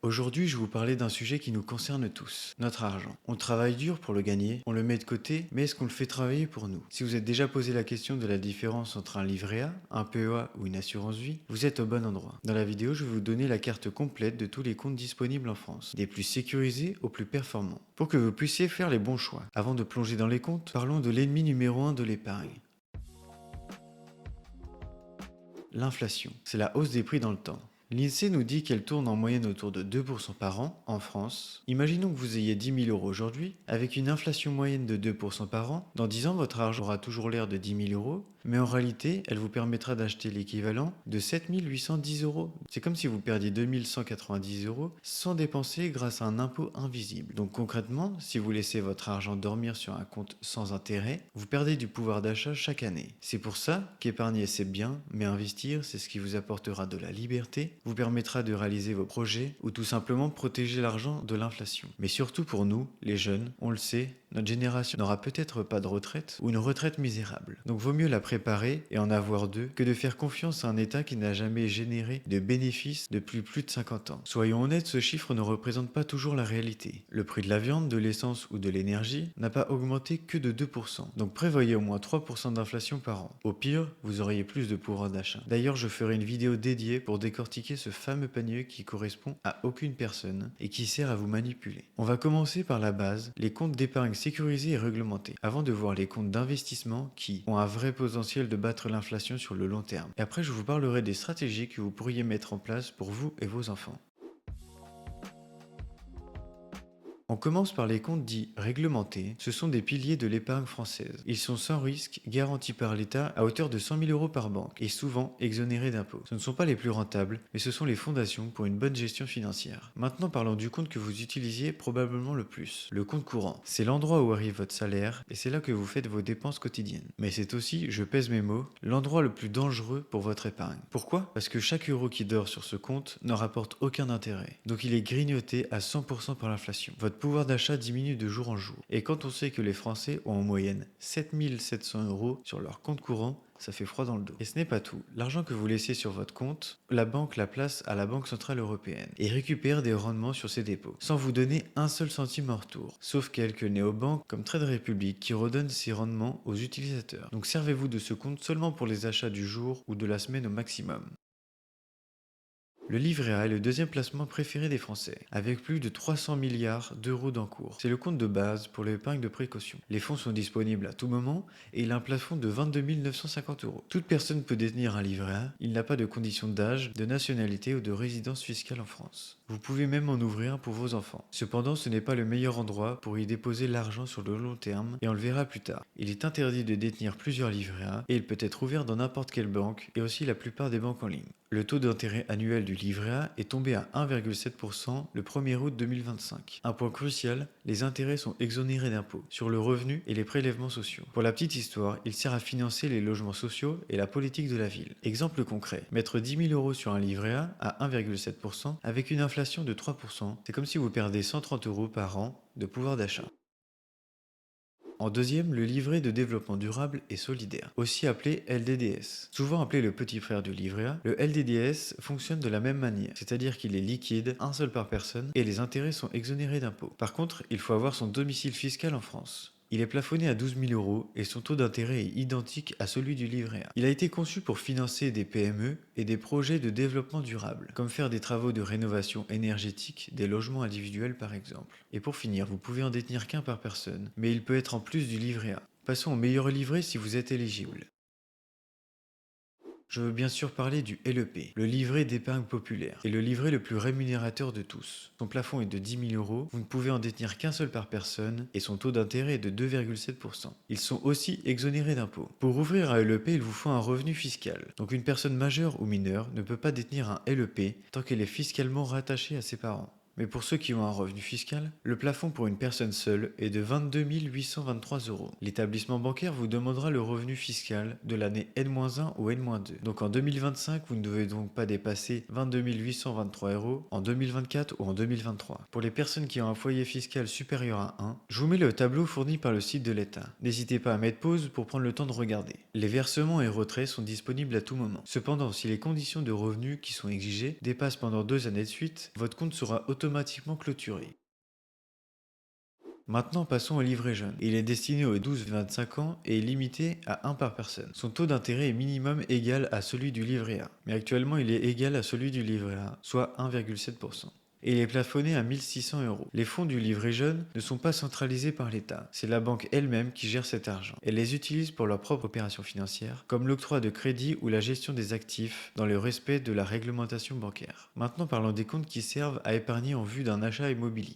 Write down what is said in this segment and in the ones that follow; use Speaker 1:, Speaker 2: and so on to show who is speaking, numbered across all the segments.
Speaker 1: Aujourd'hui, je vais vous parler d'un sujet qui nous concerne tous, notre argent. On travaille dur pour le gagner, on le met de côté, mais est-ce qu'on le fait travailler pour nous? Si vous êtes déjà posé la question de la différence entre un livret A, un PEA ou une assurance vie, vous êtes au bon endroit. Dans la vidéo, je vais vous donner la carte complète de tous les comptes disponibles en France, des plus sécurisés aux plus performants, pour que vous puissiez faire les bons choix. Avant de plonger dans les comptes, parlons de l'ennemi numéro 1 de l'épargne. L'inflation, c'est la hausse des prix dans le temps. L'INSEE nous dit qu'elle tourne en moyenne autour de 2% par an en France. Imaginons que vous ayez 10 000 euros aujourd'hui, avec une inflation moyenne de 2% par an. Dans 10 ans, votre argent aura toujours l'air de 10 000 euros, mais en réalité, elle vous permettra d'acheter l'équivalent de 7 810 euros. C'est comme si vous perdiez 2 190 euros sans dépenser grâce à un impôt invisible. Donc concrètement, si vous laissez votre argent dormir sur un compte sans intérêt, vous perdez du pouvoir d'achat chaque année. C'est pour ça qu'épargner c'est bien, mais investir c'est ce qui vous apportera de la liberté, vous permettra de réaliser vos projets ou tout simplement protéger l'argent de l'inflation. Mais surtout pour nous, les jeunes, on le sait, notre génération n'aura peut-être pas de retraite ou une retraite misérable. Donc vaut mieux la préparer et en avoir deux que de faire confiance à un État qui n'a jamais généré de bénéfices depuis plus de 50 ans. Soyons honnêtes, ce chiffre ne représente pas toujours la réalité. Le prix de la viande, de l'essence ou de l'énergie n'a pas augmenté que de 2%. Donc prévoyez au moins 3% d'inflation par an. Au pire, vous auriez plus de pouvoir d'achat. D'ailleurs, je ferai une vidéo dédiée pour décortiquer ce fameux panier qui correspond à aucune personne et qui sert à vous manipuler. On va commencer par la base, les comptes d'épargne sécurisés et réglementés, avant de voir les comptes d'investissement qui ont un vrai potentiel de battre l'inflation sur le long terme. Et après, je vous parlerai des stratégies que vous pourriez mettre en place pour vous et vos enfants. On commence par les comptes dits réglementés. Ce sont des piliers de l'épargne française. Ils sont sans risque, garantis par l'État à hauteur de 100 000 euros par banque et souvent exonérés d'impôts. Ce ne sont pas les plus rentables, mais ce sont les fondations pour une bonne gestion financière. Maintenant parlons du compte que vous utilisiez probablement le plus, le compte courant. C'est l'endroit où arrive votre salaire et c'est là que vous faites vos dépenses quotidiennes. Mais c'est aussi, je pèse mes mots, l'endroit le plus dangereux pour votre épargne. Pourquoi? Parce que chaque euro qui dort sur ce compte ne rapporte aucun intérêt. Donc il est grignoté à 100% par l'inflation. Votre pouvoir d'achat diminue de jour en jour. Et quand on sait que les Français ont en moyenne 7 700 euros sur leur compte courant, ça fait froid dans le dos. Et ce n'est pas tout. L'argent que vous laissez sur votre compte, la banque la place à la Banque Centrale Européenne et récupère des rendements sur ses dépôts, sans vous donner un seul centime en retour. Sauf quelques néobanques comme Trade Republic qui redonnent ces rendements aux utilisateurs. Donc servez-vous de ce compte seulement pour les achats du jour ou de la semaine au maximum. Le livret A est le deuxième placement préféré des Français, avec plus de 300 milliards d'euros d'encours. C'est le compte de base pour l'épargne de précaution. Les fonds sont disponibles à tout moment et il a un plafond de 22 950 euros. Toute personne peut détenir un livret A, il n'a pas de condition d'âge, de nationalité ou de résidence fiscale en France. Vous pouvez même en ouvrir un pour vos enfants. Cependant, ce n'est pas le meilleur endroit pour y déposer l'argent sur le long terme et on le verra plus tard. Il est interdit de détenir plusieurs livrets A et il peut être ouvert dans n'importe quelle banque et aussi la plupart des banques en ligne. Le taux d'intérêt annuel du livret A est tombé à 1,7% le 1er août 2025. Un point crucial, les intérêts sont exonérés d'impôts sur le revenu et les prélèvements sociaux. Pour la petite histoire, il sert à financer les logements sociaux et la politique de la ville. Exemple concret, mettre 10 000 euros sur un livret A à 1,7% avec une inflation de 3%, c'est comme si vous perdez 130 euros par an de pouvoir d'achat. En deuxième, le livret de développement durable et solidaire, aussi appelé LDDS. Souvent appelé le petit frère du livret A, le LDDS fonctionne de la même manière, c'est-à-dire qu'il est liquide, un seul par personne, et les intérêts sont exonérés d'impôts. Par contre, il faut avoir son domicile fiscal en France. Il est plafonné à 12 000 euros et son taux d'intérêt est identique à celui du livret A. Il a été conçu pour financer des PME et des projets de développement durable, comme faire des travaux de rénovation énergétique des logements individuels par exemple. Et pour finir, vous pouvez en détenir qu'un par personne, mais il peut être en plus du livret A. Passons au meilleur livret si vous êtes éligible. Je veux bien sûr parler du LEP, le livret d'épargne populaire, et le livret le plus rémunérateur de tous. Son plafond est de 10 000 euros, vous ne pouvez en détenir qu'un seul par personne, et son taux d'intérêt est de 2,7%. Ils sont aussi exonérés d'impôts. Pour ouvrir un LEP, il vous faut un revenu fiscal. Donc une personne majeure ou mineure ne peut pas détenir un LEP tant qu'elle est fiscalement rattachée à ses parents. Mais pour ceux qui ont un revenu fiscal, le plafond pour une personne seule est de 22 823 euros. L'établissement bancaire vous demandera le revenu fiscal de l'année N-1 ou N-2. Donc en 2025, vous ne devez donc pas dépasser 22 823 euros en 2024 ou en 2023. Pour les personnes qui ont un foyer fiscal supérieur à 1, je vous mets le tableau fourni par le site de l'État. N'hésitez pas à mettre pause pour prendre le temps de regarder. Les versements et retraits sont disponibles à tout moment. Cependant, si les conditions de revenus qui sont exigées dépassent pendant 2 années de suite, votre compte sera automatiquement clôturé. Maintenant, passons au livret jeune. Il est destiné aux 12-25 ans et est limité à 1 par personne. Son taux d'intérêt est minimum égal à celui du livret A, mais actuellement il est égal à celui du livret A, soit 1,7%. Et il est plafonné à 1600 euros. Les fonds du livret jeune ne sont pas centralisés par l'État. C'est la banque elle-même qui gère cet argent. Elle les utilise pour leurs propres opérations financières, comme l'octroi de crédit ou la gestion des actifs, dans le respect de la réglementation bancaire. Maintenant, parlons des comptes qui servent à épargner en vue d'un achat immobilier.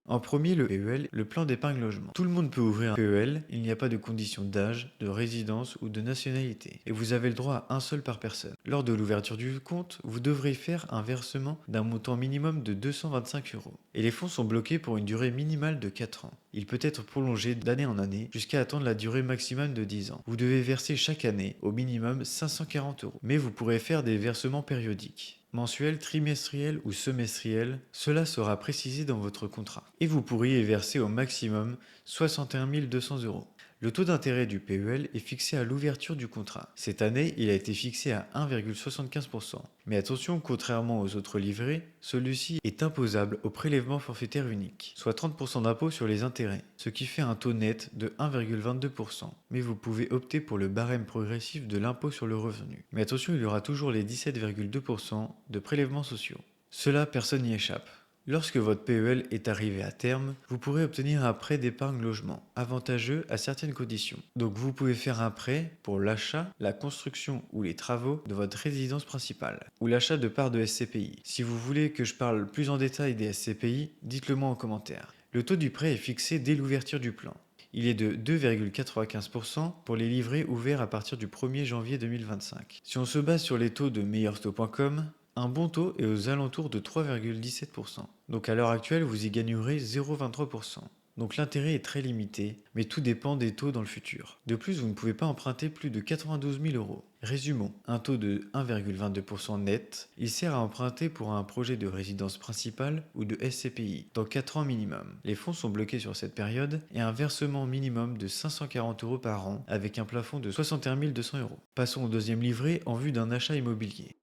Speaker 1: En premier, le PEL, le plan d'épargne logement. Tout le monde peut ouvrir un PEL, il n'y a pas de condition d'âge, de résidence ou de nationalité. Et vous avez le droit à un seul par personne. Lors de l'ouverture du compte, vous devrez faire un versement d'un montant minimum de 225 euros. Et les fonds sont bloqués pour une durée minimale de 4 ans. Il peut être prolongé d'année en année jusqu'à atteindre la durée maximale de 10 ans. Vous devez verser chaque année au minimum 540 euros. Mais vous pourrez faire des versements périodiques. Mensuel, trimestriel ou semestriel, cela sera précisé dans votre contrat. Et vous pourriez verser au maximum 61 200 euros. Le taux d'intérêt du PEL est fixé à l'ouverture du contrat. Cette année, il a été fixé à 1,75%. Mais attention, contrairement aux autres livrets, celui-ci est imposable au prélèvement forfaitaire unique, soit 30% d'impôt sur les intérêts, ce qui fait un taux net de 1,22%. Mais vous pouvez opter pour le barème progressif de l'impôt sur le revenu. Mais attention, il y aura toujours les 17,2% de prélèvements sociaux. Cela, personne n'y échappe. Lorsque votre PEL est arrivé à terme, vous pourrez obtenir un prêt d'épargne logement, avantageux à certaines conditions. Donc vous pouvez faire un prêt pour l'achat, la construction ou les travaux de votre résidence principale, ou l'achat de parts de SCPI. Si vous voulez que je parle plus en détail des SCPI, dites-le moi en commentaire. Le taux du prêt est fixé dès l'ouverture du plan. Il est de 2,95% pour les livrets ouverts à partir du 1er janvier 2025. Si on se base sur les taux de meilleurtaux.com, un bon taux est aux alentours de 3,17%. Donc à l'heure actuelle, vous y gagnerez 0,23%. Donc l'intérêt est très limité, mais tout dépend des taux dans le futur. De plus, vous ne pouvez pas emprunter plus de 92 000 euros. Résumons, un taux de 1,22% net, il sert à emprunter pour un projet de résidence principale ou de SCPI, dans 4 ans minimum. Les fonds sont bloqués sur cette période et un versement minimum de 540 euros par an avec un plafond de 61 200 euros. Passons au deuxième livret en vue d'un achat immobilier.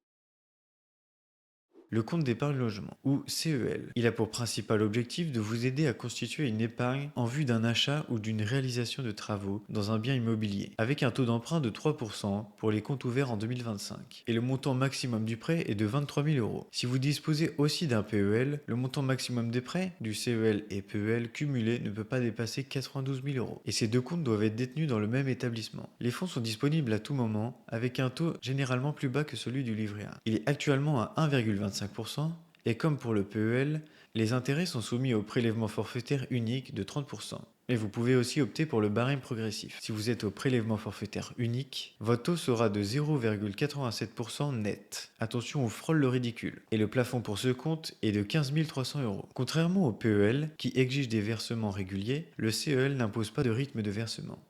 Speaker 1: Le compte d'épargne logement, ou CEL. Il a pour principal objectif de vous aider à constituer une épargne en vue d'un achat ou d'une réalisation de travaux dans un bien immobilier, avec un taux d'emprunt de 3% pour les comptes ouverts en 2025. Et le montant maximum du prêt est de 23 000 euros. Si vous disposez aussi d'un PEL, le montant maximum des prêts, du CEL et PEL cumulés, ne peut pas dépasser 92 000 euros. Et ces deux comptes doivent être détenus dans le même établissement. Les fonds sont disponibles à tout moment, avec un taux généralement plus bas que celui du livret A. Il est actuellement à 1,25%, et comme pour le PEL, les intérêts sont soumis au prélèvement forfaitaire unique de 30%. Mais vous pouvez aussi opter pour le barème progressif. Si vous êtes au prélèvement forfaitaire unique, votre taux sera de 0,87% net. Attention, on frôle le ridicule. Et le plafond pour ce compte est de 15 300 euros. Contrairement au PEL, qui exige des versements réguliers, le CEL n'impose pas de rythme de versement.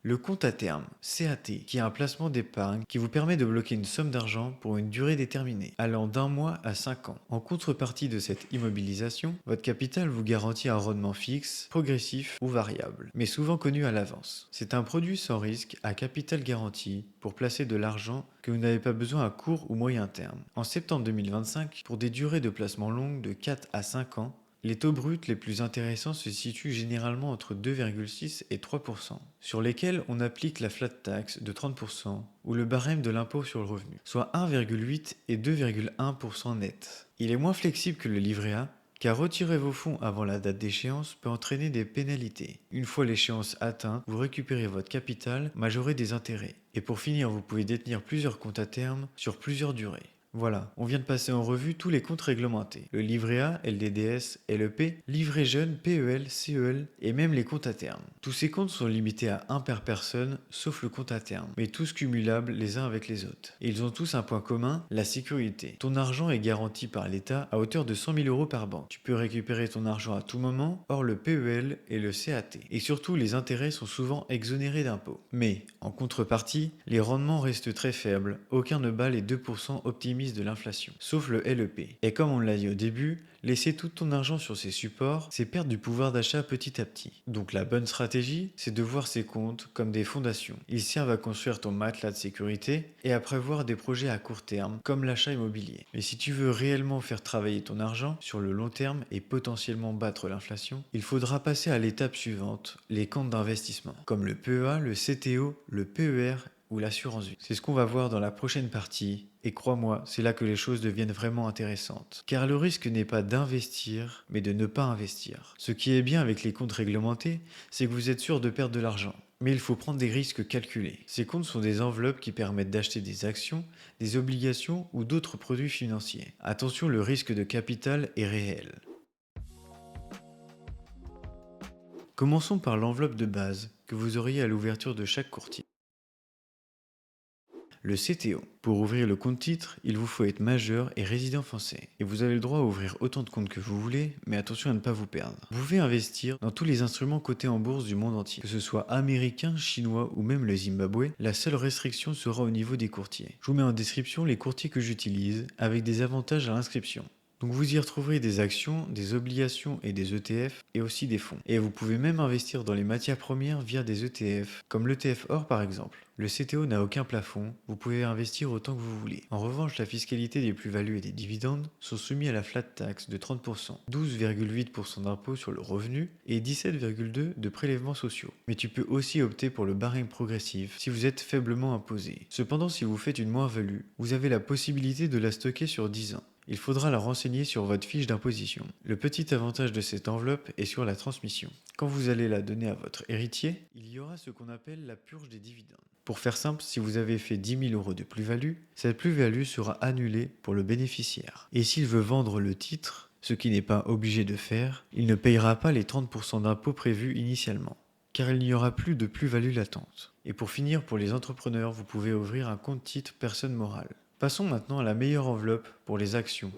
Speaker 1: Le compte à terme, CAT, qui est un placement d'épargne qui vous permet de bloquer une somme d'argent pour une durée déterminée, allant d'un mois à 5 ans. En contrepartie de cette immobilisation, votre capital vous garantit un rendement fixe, progressif ou variable, mais souvent connu à l'avance. C'est un produit sans risque à capital garanti pour placer de l'argent que vous n'avez pas besoin à court ou moyen terme. En septembre 2025, pour des durées de placement longues de 4 à 5 ans, les taux bruts les plus intéressants se situent généralement entre 2,6 et 3%, sur lesquels on applique la flat tax de 30% ou le barème de l'impôt sur le revenu, soit 1,8 et 2,1% net. Il est moins flexible que le livret A, car retirer vos fonds avant la date d'échéance peut entraîner des pénalités. Une fois l'échéance atteinte, vous récupérez votre capital majoré des intérêts. Et pour finir, vous pouvez détenir plusieurs comptes à terme sur plusieurs durées. Voilà, on vient de passer en revue tous les comptes réglementés. Le livret A, LDDS, LEP, livret jeune, PEL, CEL et même les comptes à terme. Tous ces comptes sont limités à un per personne, sauf le compte à terme, mais tous cumulables les uns avec les autres. Et ils ont tous un point commun, la sécurité. Ton argent est garanti par l'État à hauteur de 100 000 euros par banque. Tu peux récupérer ton argent à tout moment, hors le PEL et le CAT. Et surtout, les intérêts sont souvent exonérés d'impôts. Mais, en contrepartie, les rendements restent très faibles, aucun ne bat les 2% optimistes de l'inflation, sauf le LEP. Et comme on l'a dit au début, laisser tout ton argent sur ces supports, c'est perdre du pouvoir d'achat petit à petit. Donc la bonne stratégie, c'est de voir ces comptes comme des fondations. Ils servent à construire ton matelas de sécurité et à prévoir des projets à court terme, comme l'achat immobilier. Mais si tu veux réellement faire travailler ton argent sur le long terme et potentiellement battre l'inflation, il faudra passer à l'étape suivante, les comptes d'investissement, comme le PEA, le CTO, le PER ou l'assurance vie. C'est ce qu'on va voir dans la prochaine partie, et crois-moi, c'est là que les choses deviennent vraiment intéressantes. Car le risque n'est pas d'investir, mais de ne pas investir. Ce qui est bien avec les comptes réglementés, c'est que vous êtes sûr de perdre de l'argent. Mais il faut prendre des risques calculés. Ces comptes sont des enveloppes qui permettent d'acheter des actions, des obligations ou d'autres produits financiers. Attention, le risque de capital est réel. Commençons par l'enveloppe de base que vous auriez à l'ouverture de chaque courtier. Le CTO. Pour ouvrir le compte titre, il vous faut être majeur et résident français. Et vous avez le droit à ouvrir autant de comptes que vous voulez, mais attention à ne pas vous perdre. Vous pouvez investir dans tous les instruments cotés en bourse du monde entier. Que ce soit américain, chinois ou même le Zimbabwe, la seule restriction sera au niveau des courtiers. Je vous mets en description les courtiers que j'utilise, avec des avantages à l'inscription. Donc vous y retrouverez des actions, des obligations et des ETF, et aussi des fonds. Et vous pouvez même investir dans les matières premières via des ETF, comme l'ETF or par exemple. Le CTO n'a aucun plafond, vous pouvez investir autant que vous voulez. En revanche, la fiscalité des plus-values et des dividendes sont soumis à la flat tax de 30%, 12,8% d'impôt sur le revenu et 17,2% de prélèvements sociaux. Mais tu peux aussi opter pour le barème progressif si vous êtes faiblement imposé. Cependant, si vous faites une moins-value, vous avez la possibilité de la stocker sur 10 ans. Il faudra la renseigner sur votre fiche d'imposition. Le petit avantage de cette enveloppe est sur la transmission. Quand vous allez la donner à votre héritier, il y aura ce qu'on appelle la purge des dividendes. Pour faire simple, si vous avez fait 10 000 euros de plus-value, cette plus-value sera annulée pour le bénéficiaire. Et s'il veut vendre le titre, ce qui n'est pas obligé de faire, il ne payera pas les 30% d'impôts prévus initialement, car il n'y aura plus de plus-value latente. Et pour finir, pour les entrepreneurs, vous pouvez ouvrir un compte titre personne morale. Passons maintenant à la meilleure enveloppe pour les actions.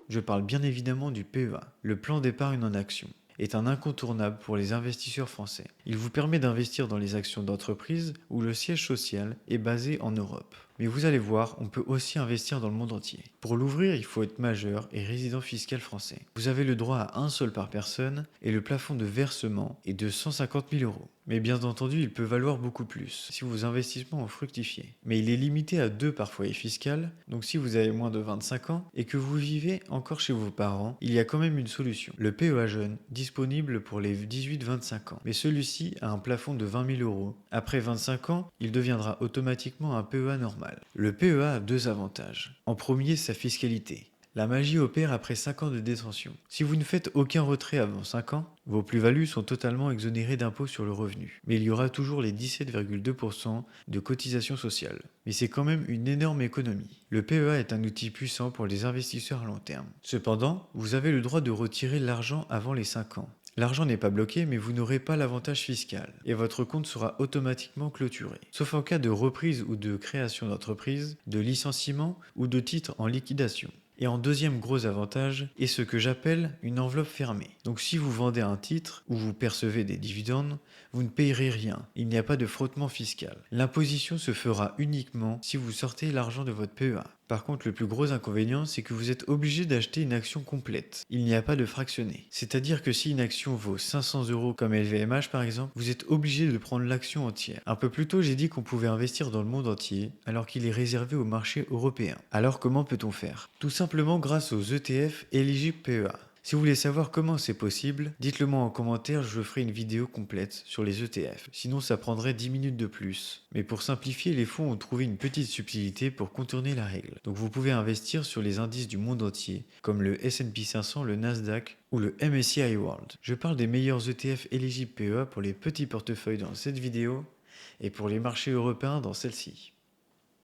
Speaker 1: Je parle bien évidemment du PEA, le plan d'épargne en actions est un incontournable pour les investisseurs français. Il vous permet d'investir dans les actions d'entreprises où le siège social est basé en Europe. Mais vous allez voir, on peut aussi investir dans le monde entier. Pour l'ouvrir, il faut être majeur et résident fiscal français. Vous avez le droit à un seul par personne et le plafond de versement est de 150 000 euros. Mais bien entendu, il peut valoir beaucoup plus si vos investissements ont fructifié. Mais il est limité à 2 par foyer fiscal, donc si vous avez moins de 25 ans et que vous vivez encore chez vos parents, il y a quand même une solution. Le PEA jeune, disponible pour les 18-25 ans. Mais celui-ci a un plafond de 20 000 euros. Après 25 ans, il deviendra automatiquement un PEA normal. Le PEA a deux avantages. En premier, sa fiscalité. La magie opère après 5 ans de détention. Si vous ne faites aucun retrait avant 5 ans, vos plus-values sont totalement exonérées d'impôt sur le revenu. Mais il y aura toujours les 17,2% de cotisation sociale. Mais c'est quand même une énorme économie. Le PEA est un outil puissant pour les investisseurs à long terme. Cependant, vous avez le droit de retirer l'argent avant les 5 ans. L'argent n'est pas bloqué, mais vous n'aurez pas l'avantage fiscal, et votre compte sera automatiquement clôturé. Sauf en cas de reprise ou de création d'entreprise, de licenciement ou de titre en liquidation. Et en deuxième gros avantage est ce que j'appelle une enveloppe fermée. Donc si vous vendez un titre ou vous percevez des dividendes, vous ne payerez rien. Il n'y a pas de frottement fiscal. L'imposition se fera uniquement si vous sortez l'argent de votre PEA. Par contre, le plus gros inconvénient, c'est que vous êtes obligé d'acheter une action complète. Il n'y a pas de fractionné. C'est-à-dire que si une action vaut 500 euros comme LVMH par exemple, vous êtes obligé de prendre l'action entière. Un peu plus tôt, j'ai dit qu'on pouvait investir dans le monde entier, alors qu'il est réservé au marché européen. Alors comment peut-on faire? Tout simplement grâce aux ETF éligibles PEA. Si vous voulez savoir comment c'est possible, dites-le moi en commentaire, je ferai une vidéo complète sur les ETF. Sinon ça prendrait 10 minutes de plus. Mais pour simplifier, les fonds ont trouvé une petite subtilité pour contourner la règle. Donc vous pouvez investir sur les indices du monde entier, comme le S&P 500, le Nasdaq ou le MSCI World. Je parle des meilleurs ETF éligibles PEA pour les petits portefeuilles dans cette vidéo et pour les marchés européens dans celle-ci.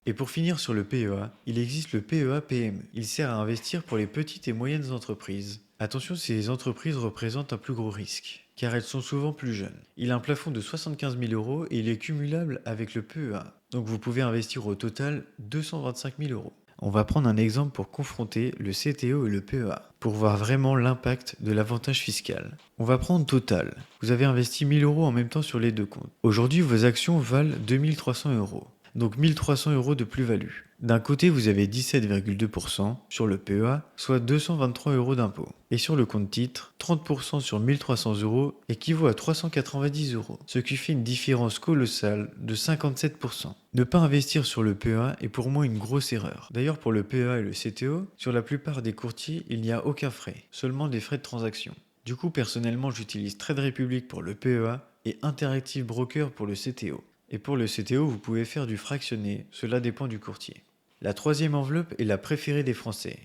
Speaker 1: Et pour finir sur le PEA, il existe le PEA-PME. Il sert à investir pour les petites et moyennes entreprises. Attention, ces entreprises représentent un plus gros risque, car elles sont souvent plus jeunes. Il a un plafond de 75 000 euros et il est cumulable avec le PEA. Donc vous pouvez investir au total 225 000 euros. On va prendre un exemple pour confronter le CTO et le PEA, pour voir vraiment l'impact de l'avantage fiscal. On va prendre Total. Vous avez investi 1000 euros en même temps sur les deux comptes. Aujourd'hui, vos actions valent 2300 euros. Donc 1300 euros de plus-value. D'un côté, vous avez 17,2% sur le PEA, soit 223 euros d'impôt. Et sur le compte titre, 30% sur 1300 euros équivaut à 390 euros, ce qui fait une différence colossale de 57%. Ne pas investir sur le PEA est pour moi une grosse erreur. D'ailleurs, pour le PEA et le CTO, sur la plupart des courtiers, il n'y a aucun frais, seulement des frais de transaction. Du coup, personnellement, j'utilise Trade Republic pour le PEA et Interactive Broker pour le CTO. Et pour le CTO, vous pouvez faire du fractionné, cela dépend du courtier. La troisième enveloppe est la préférée des Français,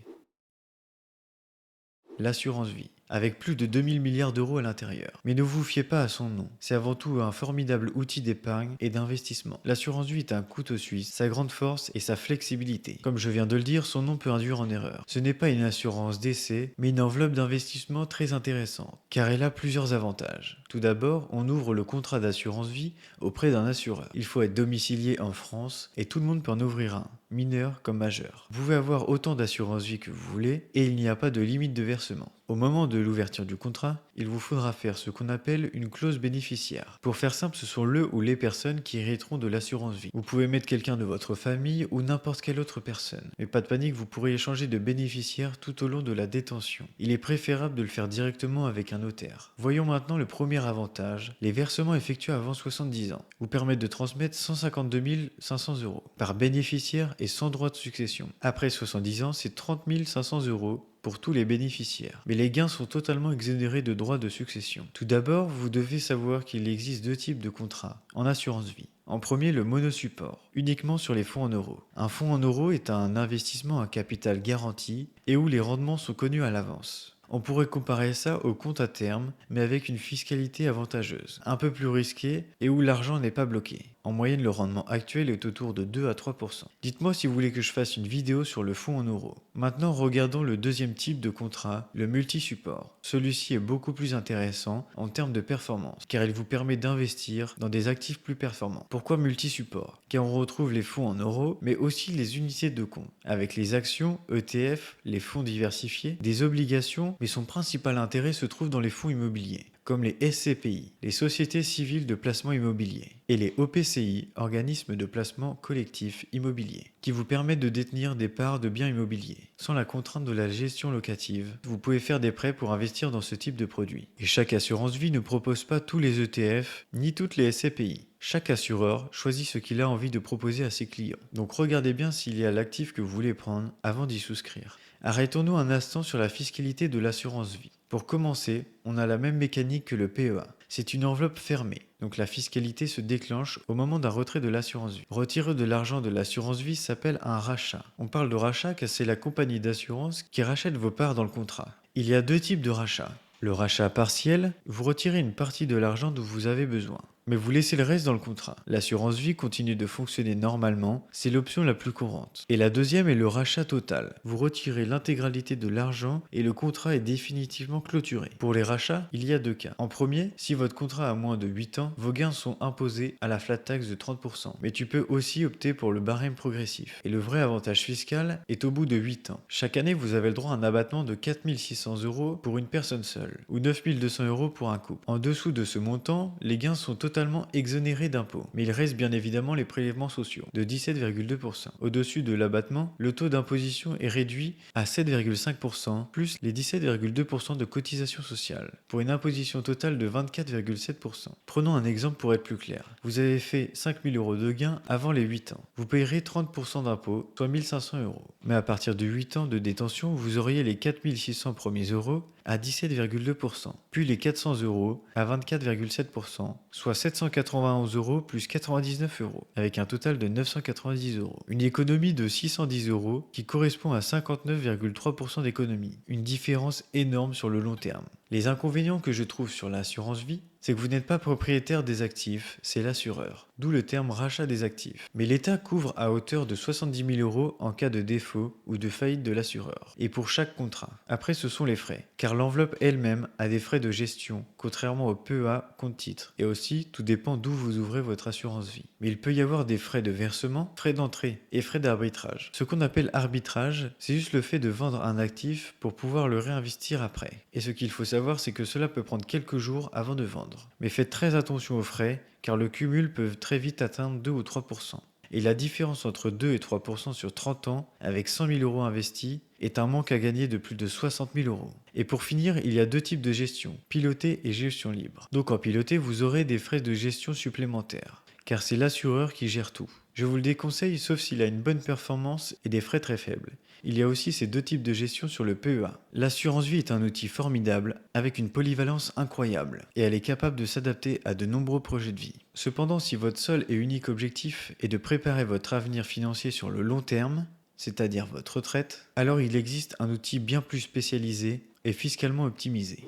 Speaker 1: l'assurance vie, avec plus de 2000 milliards d'euros à l'intérieur. Mais ne vous fiez pas à son nom, c'est avant tout un formidable outil d'épargne et d'investissement. L'assurance vie est un couteau suisse, sa grande force est sa flexibilité. Comme je viens de le dire, son nom peut induire en erreur. Ce n'est pas une assurance d'essai, mais une enveloppe d'investissement très intéressante, car elle a plusieurs avantages. Tout d'abord, on ouvre le contrat d'assurance vie auprès d'un assureur. Il faut être domicilié en France et tout le monde peut en ouvrir un, mineur comme majeur. Vous pouvez avoir autant d'assurance vie que vous voulez et il n'y a pas de limite de versement. Au moment de l'ouverture du contrat, il vous faudra faire ce qu'on appelle une clause bénéficiaire. Pour faire simple, ce sont le ou les personnes qui hériteront de l'assurance vie. Vous pouvez mettre quelqu'un de votre famille ou n'importe quelle autre personne. Mais pas de panique, vous pourrez changer de bénéficiaire tout au long de la détention. Il est préférable de le faire directement avec un notaire. Voyons maintenant le premier avantage. Les versements effectués avant 70 ans vous permettent de transmettre 152 500 euros par bénéficiaire et sans droit de succession. Après 70 ans, c'est 30 500 euros pour tous les bénéficiaires. Mais les gains sont totalement exonérés de droits de succession. Tout d'abord, vous devez savoir qu'il existe deux types de contrats en assurance vie. En premier, le monosupport, uniquement sur les fonds en euros. Un fonds en euros est un investissement à capital garanti et où les rendements sont connus à l'avance. On pourrait comparer ça au compte à terme, mais avec une fiscalité avantageuse, un peu plus risquée et où l'argent n'est pas bloqué. En moyenne, le rendement actuel est autour de 2 à 3%. Dites-moi si vous voulez que je fasse une vidéo sur le fonds en euros. Maintenant, regardons le deuxième type de contrat, le multi-support. Celui-ci est beaucoup plus intéressant en termes de performance, car il vous permet d'investir dans des actifs plus performants. Pourquoi multi-support? Car on retrouve les fonds en euros, mais aussi les unités de compte, avec les actions, ETF, les fonds diversifiés, des obligations, mais son principal intérêt se trouve dans les fonds immobiliers, comme les SCPI, les sociétés civiles de placement immobilier, et les OPCI, organismes de placement collectif immobilier, qui vous permettent de détenir des parts de biens immobiliers. Sans la contrainte de la gestion locative, vous pouvez faire des prêts pour investir dans ce type de produit. Et chaque assurance vie ne propose pas tous les ETF, ni toutes les SCPI. Chaque assureur choisit ce qu'il a envie de proposer à ses clients. Donc regardez bien s'il y a l'actif que vous voulez prendre avant d'y souscrire. Arrêtons-nous un instant sur la fiscalité de l'assurance vie. Pour commencer, on a la même mécanique que le PEA. C'est une enveloppe fermée, donc la fiscalité se déclenche au moment d'un retrait de l'assurance vie. Retirer de l'argent de l'assurance vie s'appelle un rachat. On parle de rachat car c'est la compagnie d'assurance qui rachète vos parts dans le contrat. Il y a deux types de rachats. Le rachat partiel, vous retirez une partie de l'argent dont vous avez besoin, mais vous laissez le reste dans le contrat. L'assurance vie continue de fonctionner normalement, c'est l'option la plus courante. Et la deuxième est le rachat total. Vous retirez l'intégralité de l'argent et le contrat est définitivement clôturé. Pour les rachats, il y a deux cas. En premier, si votre contrat a moins de 8 ans, vos gains sont imposés à la flat tax de 30%. Mais tu peux aussi opter pour le barème progressif. Et le vrai avantage fiscal est au bout de 8 ans. Chaque année, vous avez le droit à un abattement de 4 600 euros pour une personne seule, ou 9 200 euros pour un couple. En dessous de ce montant, les gains sont totalement exonérés d'impôts. Mais il reste bien évidemment les prélèvements sociaux, de 17,2%. Au-dessus de l'abattement, le taux d'imposition est réduit à 7,5%, plus les 17,2% de cotisation sociale, pour une imposition totale de 24,7%. Prenons un exemple pour être plus clair. Vous avez fait 5 000 euros de gains avant les 8 ans. Vous payerez 30% d'impôts, soit 1 500 euros. Mais à partir de 8 ans de détention, vous auriez les 4 600 premiers euros à 17,2%, puis les 400 euros à 24,7%, soit 791 euros plus 99 euros, avec un total de 990 euros. Une économie de 610 euros qui correspond à 59,3% d'économie. Une différence énorme sur le long terme. Les inconvénients que je trouve sur l'assurance vie, c'est que vous n'êtes pas propriétaire des actifs, c'est l'assureur. D'où le terme rachat des actifs. Mais l'État couvre à hauteur de 70 000 euros en cas de défaut ou de faillite de l'assureur. Et pour chaque contrat. Après, ce sont les frais. Car l'enveloppe elle-même a des frais de gestion, contrairement au PEA compte titre. Et aussi, tout dépend d'où vous ouvrez votre assurance vie. Mais il peut y avoir des frais de versement, frais d'entrée et frais d'arbitrage. Ce qu'on appelle arbitrage, c'est juste le fait de vendre un actif pour pouvoir le réinvestir après. Et ce qu'il faut savoir, c'est que cela peut prendre quelques jours avant de vendre. Mais faites très attention aux frais, car le cumul peut très vite atteindre 2 ou 3%. Et la différence entre 2 et 3% sur 30 ans, avec 100 000 euros investis, est un manque à gagner de plus de 60 000 euros. Et pour finir, il y a deux types de gestion, pilotée et gestion libre. Donc en piloté, vous aurez des frais de gestion supplémentaires, car c'est l'assureur qui gère tout. Je vous le déconseille sauf s'il a une bonne performance et des frais très faibles. Il y a aussi ces deux types de gestion sur le PEA. L'assurance vie est un outil formidable avec une polyvalence incroyable et elle est capable de s'adapter à de nombreux projets de vie. Cependant, si votre seul et unique objectif est de préparer votre avenir financier sur le long terme, c'est-à-dire votre retraite, alors il existe un outil bien plus spécialisé et fiscalement optimisé.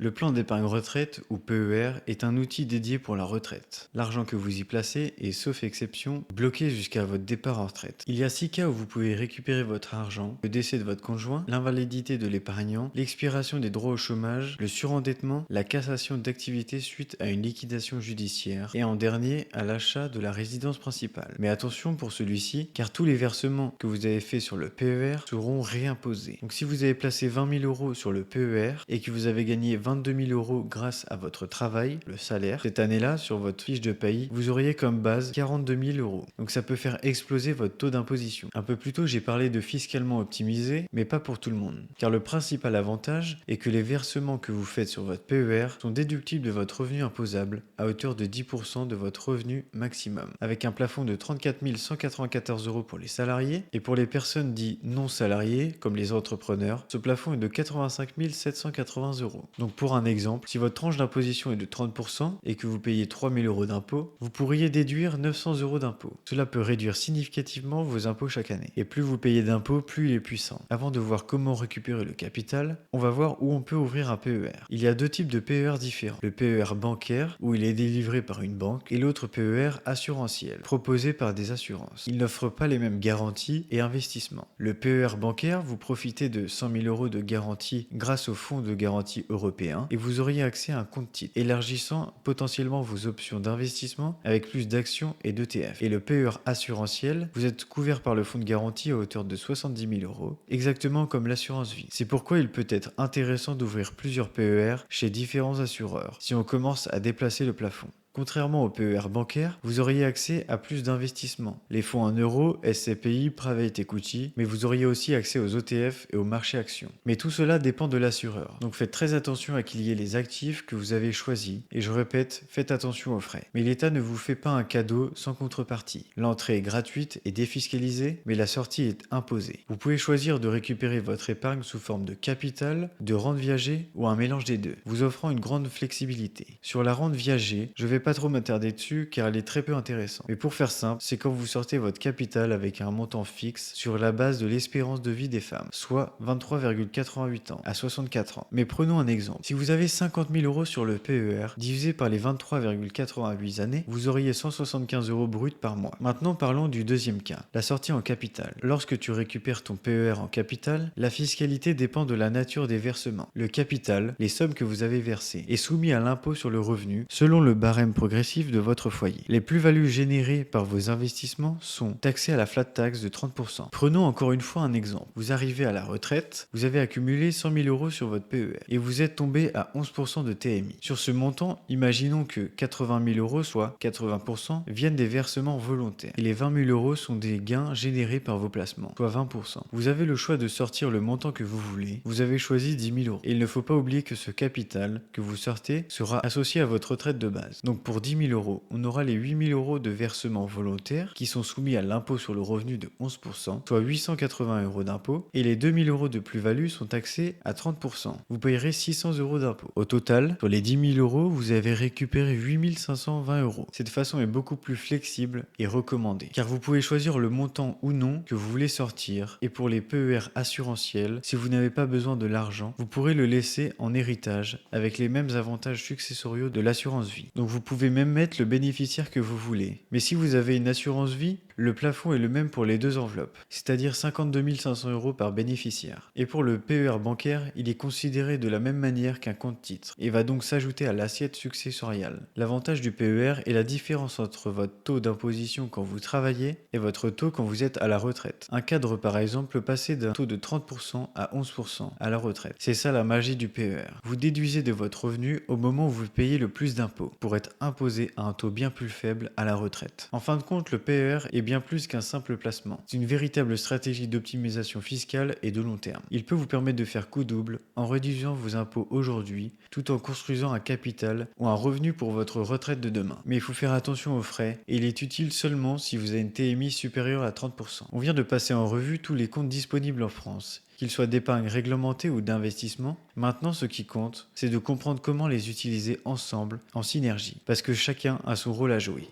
Speaker 1: Le plan d'épargne retraite, ou PER, est un outil dédié pour la retraite. L'argent que vous y placez est, sauf exception, bloqué jusqu'à votre départ en retraite. Il y a 6 cas où vous pouvez récupérer votre argent: le décès de votre conjoint, l'invalidité de l'épargnant, l'expiration des droits au chômage, le surendettement, la cassation d'activité suite à une liquidation judiciaire, et en dernier, à l'achat de la résidence principale. Mais attention pour celui-ci, car tous les versements que vous avez faits sur le PER seront réimposés. Donc si vous avez placé 20 000 euros sur le PER et que vous avez gagné 22 000 euros grâce à votre travail, le salaire, cette année-là, sur votre fiche de paye, vous auriez comme base 42 000 euros. Donc ça peut faire exploser votre taux d'imposition. Un peu plus tôt, j'ai parlé de fiscalement optimisé, mais pas pour tout le monde. Car le principal avantage est que les versements que vous faites sur votre PER sont déductibles de votre revenu imposable à hauteur de 10% de votre revenu maximum, avec un plafond de 34 194 euros pour les salariés, et pour les personnes dites non salariées, comme les entrepreneurs, ce plafond est de 85 780 euros. Donc pour un exemple, si votre tranche d'imposition est de 30% et que vous payez 3 000 euros d'impôts, vous pourriez déduire 900 euros d'impôts. Cela peut réduire significativement vos impôts chaque année. Et plus vous payez d'impôts, plus il est puissant. Avant de voir comment récupérer le capital, on va voir où on peut ouvrir un PER. Il y a deux types de PER différents. Le PER bancaire, où il est délivré par une banque, et l'autre PER assurantiel, proposé par des assurances. Il n'offre pas les mêmes garanties et investissements. Le PER bancaire, vous profitez de 100 000 euros de garantie grâce au fonds de garantie européen et vous auriez accès à un compte titre, élargissant potentiellement vos options d'investissement avec plus d'actions et d'ETF. Et le PER assurantiel, vous êtes couvert par le fonds de garantie à hauteur de 70 000 euros, exactement comme l'assurance vie. C'est pourquoi il peut être intéressant d'ouvrir plusieurs PER chez différents assureurs, si on commence à déplacer le plafond. Contrairement au PER bancaire, vous auriez accès à plus d'investissements. Les fonds en euros, SCPI, Private Equity, mais vous auriez aussi accès aux ETF et aux marchés actions. Mais tout cela dépend de l'assureur. Donc faites très attention à qu'il y ait les actifs que vous avez choisis. Et je répète, faites attention aux frais. Mais l'État ne vous fait pas un cadeau sans contrepartie. L'entrée est gratuite et défiscalisée, mais la sortie est imposée. Vous pouvez choisir de récupérer votre épargne sous forme de capital, de rente viagée ou un mélange des deux, vous offrant une grande flexibilité. Sur la rente viagée, je vais pas trop m'attarder dessus car elle est très peu intéressante. Mais pour faire simple, c'est quand vous sortez votre capital avec un montant fixe sur la base de l'espérance de vie des femmes, soit 23,88 ans à 64 ans. Mais prenons un exemple. Si vous avez 50 000 euros sur le PER, divisé par les 23,88 années, vous auriez 175 euros brut par mois. Maintenant parlons du deuxième cas, la sortie en capital. Lorsque tu récupères ton PER en capital, la fiscalité dépend de la nature des versements. Le capital, les sommes que vous avez versées, est soumis à l'impôt sur le revenu selon le barème progressif de votre foyer. Les plus-values générées par vos investissements sont taxées à la flat tax de 30%. Prenons encore une fois un exemple. Vous arrivez à la retraite, vous avez accumulé 100 000 euros sur votre PER et vous êtes tombé à 11% de TMI. Sur ce montant, imaginons que 80 000 euros, soit 80%, viennent des versements volontaires et les 20 000 euros sont des gains générés par vos placements, soit 20%. Vous avez le choix de sortir le montant que vous voulez. Vous avez choisi 10 000 euros. Et il ne faut pas oublier que ce capital que vous sortez sera associé à votre retraite de base. Donc Donc pour 10 000 euros, on aura les 8 000 euros de versement volontaire qui sont soumis à l'impôt sur le revenu de 11%, soit 880 euros d'impôt, et les 2 000 euros de plus-value sont taxés à 30%. Vous payerez 600 euros d'impôt. Au total, sur les 10 000 euros, vous avez récupéré 8 520 euros. Cette façon est beaucoup plus flexible et recommandée, car vous pouvez choisir le montant ou non que vous voulez sortir, et pour les PER assurantiels, si vous n'avez pas besoin de l'argent, vous pourrez le laisser en héritage avec les mêmes avantages successoriaux de l'assurance vie. Donc vous pouvez même mettre le bénéficiaire que vous voulez. Mais si vous avez une assurance vie, le plafond est le même pour les deux enveloppes, c'est-à-dire 52 500 euros par bénéficiaire. Et pour le PER bancaire, il est considéré de la même manière qu'un compte titre et va donc s'ajouter à l'assiette successoriale. L'avantage du PER est la différence entre votre taux d'imposition quand vous travaillez et votre taux quand vous êtes à la retraite. Un cadre par exemple peut passer d'un taux de 30% à 11% à la retraite. C'est ça la magie du PER. Vous déduisez de votre revenu au moment où vous payez le plus d'impôts pour être imposé à un taux bien plus faible à la retraite. En fin de compte, le PER est bien plus qu'un simple placement. C'est une véritable stratégie d'optimisation fiscale et de long terme. Il peut vous permettre de faire coup double en réduisant vos impôts aujourd'hui tout en construisant un capital ou un revenu pour votre retraite de demain. Mais il faut faire attention aux frais et il est utile seulement si vous avez une TMI supérieure à 30%. On vient de passer en revue tous les comptes disponibles en France, qu'ils soient d'épargne réglementée ou d'investissement. Maintenant, ce qui compte, c'est de comprendre comment les utiliser ensemble en synergie, parce que chacun a son rôle à jouer.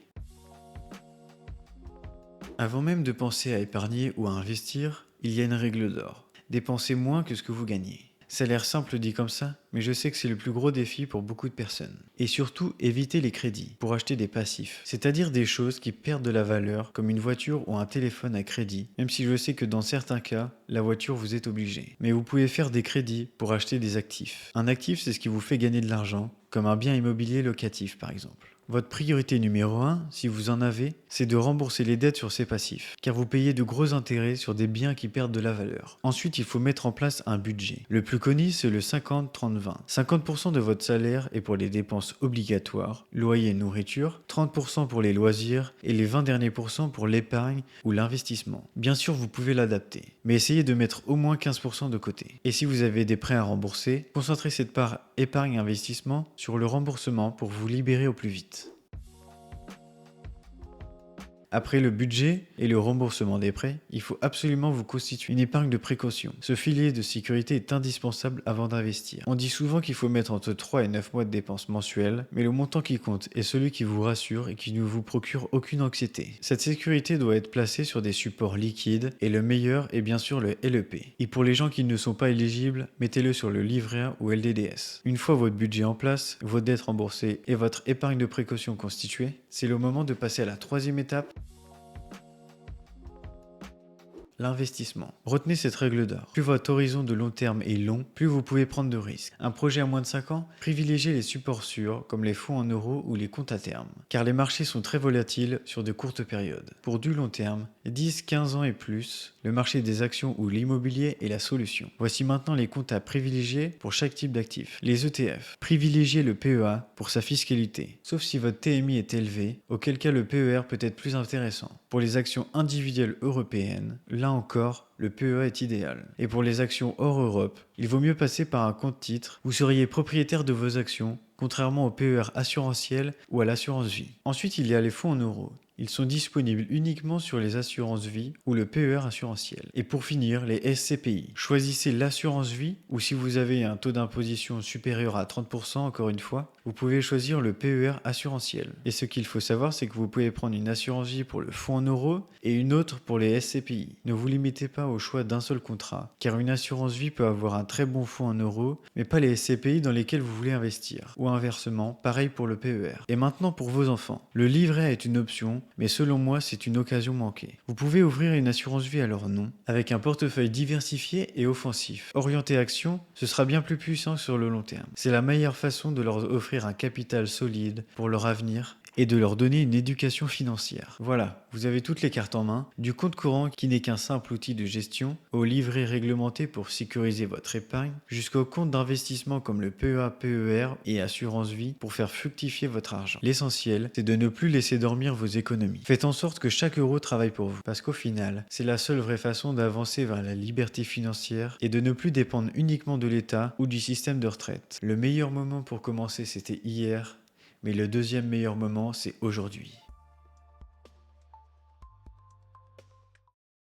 Speaker 1: Avant même de penser à épargner ou à investir, il y a une règle d'or. Dépensez moins que ce que vous gagnez. Ça a l'air simple dit comme ça, mais je sais que c'est le plus gros défi pour beaucoup de personnes. Et surtout, évitez les crédits pour acheter des passifs, c'est-à-dire des choses qui perdent de la valeur, comme une voiture ou un téléphone à crédit, même si je sais que dans certains cas, la voiture vous est obligée. Mais vous pouvez faire des crédits pour acheter des actifs. Un actif, c'est ce qui vous fait gagner de l'argent, comme un bien immobilier locatif par exemple. Votre priorité numéro 1, si vous en avez, c'est de rembourser les dettes sur ces passifs, car vous payez de gros intérêts sur des biens qui perdent de la valeur. Ensuite, il faut mettre en place un budget. Le plus connu, c'est le 50-30-20. 50% de votre salaire est pour les dépenses obligatoires, loyer et nourriture, 30% pour les loisirs et les 20 derniers pourcents pour l'épargne ou l'investissement. Bien sûr, vous pouvez l'adapter, mais essayez de mettre au moins 15% de côté. Et si vous avez des prêts à rembourser, concentrez cette part épargne-investissement sur le remboursement pour vous libérer au plus vite. Après le budget et le remboursement des prêts, il faut absolument vous constituer une épargne de précaution. Ce filet de sécurité est indispensable avant d'investir. On dit souvent qu'il faut mettre entre 3 et 9 mois de dépenses mensuelles, mais le montant qui compte est celui qui vous rassure et qui ne vous procure aucune anxiété. Cette sécurité doit être placée sur des supports liquides et le meilleur est bien sûr le LEP. Et pour les gens qui ne sont pas éligibles, mettez-le sur le livret A ou LDDS. Une fois votre budget en place, vos dettes remboursées et votre épargne de précaution constituée, c'est le moment de passer à la troisième étape, l'investissement. Retenez cette règle d'or. Plus votre horizon de long terme est long, plus vous pouvez prendre de risques. Un projet à moins de 5 ans, privilégiez les supports sûrs comme les fonds en euros ou les comptes à terme, car les marchés sont très volatiles sur de courtes périodes. Pour du long terme, 10, 15 ans et plus, le marché des actions ou l'immobilier est la solution. Voici maintenant les comptes à privilégier pour chaque type d'actif. Les ETF. Privilégiez le PEA pour sa fiscalité, sauf si votre TMI est élevé, auquel cas le PER peut être plus intéressant. Pour les actions individuelles européennes, là encore, le PEA est idéal. Et pour les actions hors Europe, il vaut mieux passer par un compte titre. Vous seriez propriétaire de vos actions, contrairement au PER assurantiel ou à l'assurance vie. Ensuite, il y a les fonds en euros. Ils sont disponibles uniquement sur les assurances vie ou le PER assurantiel. Et pour finir, les SCPI. Choisissez l'assurance vie ou si vous avez un taux d'imposition supérieur à 30% encore une fois, vous pouvez choisir le PER assurantiel. Et ce qu'il faut savoir, c'est que vous pouvez prendre une assurance vie pour le fonds en euros et une autre pour les SCPI. Ne vous limitez pas au choix d'un seul contrat, car une assurance vie peut avoir un très bon fonds en euros, mais pas les SCPI dans lesquels vous voulez investir. Ou inversement, pareil pour le PER. Et maintenant pour vos enfants. Le livret A est une option, mais selon moi, c'est une occasion manquée. Vous pouvez ouvrir une assurance vie à leur nom, avec un portefeuille diversifié et offensif. Orienté action, ce sera bien plus puissant sur le long terme. C'est la meilleure façon de leur offrir un capital solide pour leur avenir et de leur donner une éducation financière. Voilà, vous avez toutes les cartes en main, du compte courant qui n'est qu'un simple outil de gestion, au livret réglementé pour sécuriser votre épargne, jusqu'au compte d'investissement comme le PEA, PER et assurance vie pour faire fructifier votre argent. L'essentiel, c'est de ne plus laisser dormir vos économies. Faites en sorte que chaque euro travaille pour vous, parce qu'au final, c'est la seule vraie façon d'avancer vers la liberté financière et de ne plus dépendre uniquement de l'État ou du système de retraite. Le meilleur moment pour commencer, c'était hier, Mais le deuxième meilleur moment, c'est aujourd'hui.